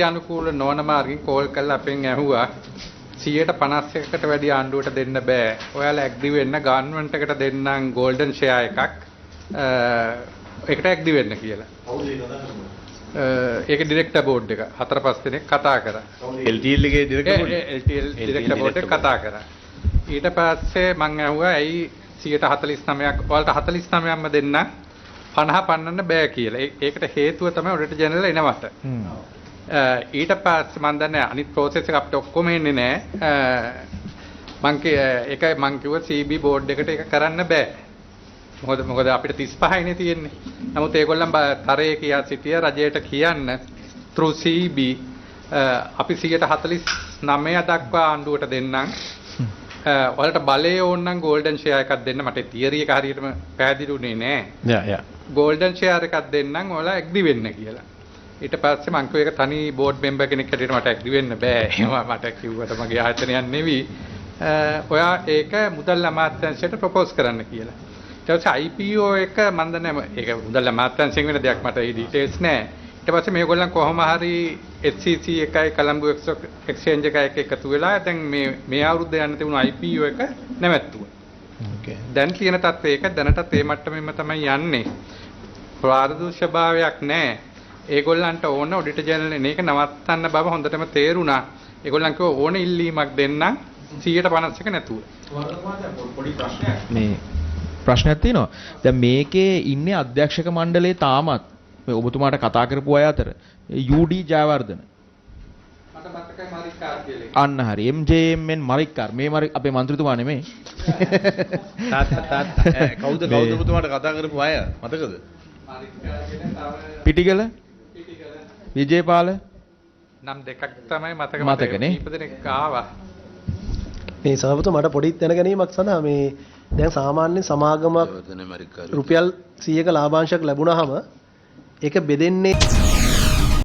අනුකූල නොවන මාර්ගෙන් කෝල් කරලා අපෙන් ඇහුවා 50%කට වැඩි ආණ්ඩුවට දෙන්න බෑ. ඔයාලා ඇග්‍රි වෙන්න ගවර්න්මන්ට් එකට දෙන්නම් ගෝල්ඩන් ෂෙයා එකක්. ඒකට ඇග්‍රි වෙන්න කියලා. කවුද ඒක කතා කරන්නේ? ඒක ඩිරෙක්ටර් බෝඩ් එක 4-5 දෙනෙක් කතා කරා. LTL එකේ director board LTL director board එක කතා කරා. ඊට පස්සේ මම ඇහුවා ඇයි 149ක් ඔයාලට 49ක්ම දෙන්න 50 පන්නන්න බෑ කියලා. ඒකට හේතුව තමයි ඔඩිටර් ජෙනරල් එනවට. ඊට පස්සේ මම දන්නේ අනිත් ප්‍රොසෙස් එක අපිට ඔක්කොම එන්නේ නැහැ. මං කිව්වා CB බෝඩ් එකට ඒක කරන්න බෑ. මොකද අපිට 35යිනේ තියෙන්නේ. නමුත් ඒගොල්ලන් තරයේ කියා සිටිය රජයට කියන්න through CB අපි 149 දක්වා ආණ්ඩුවට දෙන්නම්. ඔයාලට බලය ඕන නම් ගෝල්ඩන් ෂෙයා එකක් දෙන්න. මට තියරි එක හරියටම පැහැදිලිුනේ නෑ. ගෝල්ඩන් ෂෙයා එකක් දෙන්නම් ඔයාලා ඇග්‍රි වෙන්න කියලා. ඊට පස්සේ මං කිව්ව ඒක තනි බෝඩ් මෙම්බර් කෙනෙක් හැටියට මට ඇග්‍රි වෙන්න බෑ. ඒවා මට කිව්වට මගේ ආයතනයක් නෙවෙයි. ඔයා ඒක මුදල් අමාත්‍යාංශයට ප්‍රොපෝස් කරන්න කියලා. ඊට පස්සේ IPO එක මන් දන්නේ ඒක මුදල් අමාත්‍යාංශයෙන් වෙන දෙයක් මට ඒ ඩීටේල්ස් නෑ. ඊට පස්සේ මේගොල්ලන් කොහොම හරි HCC එකයි කොළඹ එක්ස්චේන්ජ් එකයි එකතු වෙලා දැන් මේ අවුරුද්ද යන්න තිබුණු IPO එක නැවැත්තුවා. ඕකේ. දැන් තියෙන තත්ත්වය ඒක දැනටත් ඒ මට්ටමෙම තමයි යන්නේ. පාරදර්ශකභාවයක් නෑ. ඒගොල්ලන්ට ඕන ඔඩිටර් ජෙනරල් මේක නවත්තන්න බව හොඳටම තේරුණා. ඒගොල්ලන් කිව්වා ඕන ඉල්ලීමක් දෙන්නම් 150ක නැතුව. පොඩි ප්‍රශ්නයක්. මේ ප්‍රශ්නයක් තියෙනවා. දැන් මේකේ ඉන්නේ අධ්‍යක්ෂක මණ්ඩලයේ තාමත් මේ ඔබතුමාට කතා කරපු අය අතර UD ජයවර්ධන. මට මතකයි මරික්කාර් කියලා. අන්න හරි. MJMN මරික්කාර්. මේ අපේ മന്ത്രിතුමා නෙමෙයි. කවුද ඔබතුමාට කතා කරපු අය මතකද? මරික්කාර් කියන තව පිටිගල විජේපාල නම් දෙකක් තමයි මතකනේ. කීප දෙනෙක් ආවා. මේ සභාපති මට පොඩි දැනගැනීමක් සඳහා මේ දැන් සාමාන්‍ය සමාගමක් රුපියල් 100ක ලාභාංශයක් ලැබුණාම ඒක බෙදෙන්නේ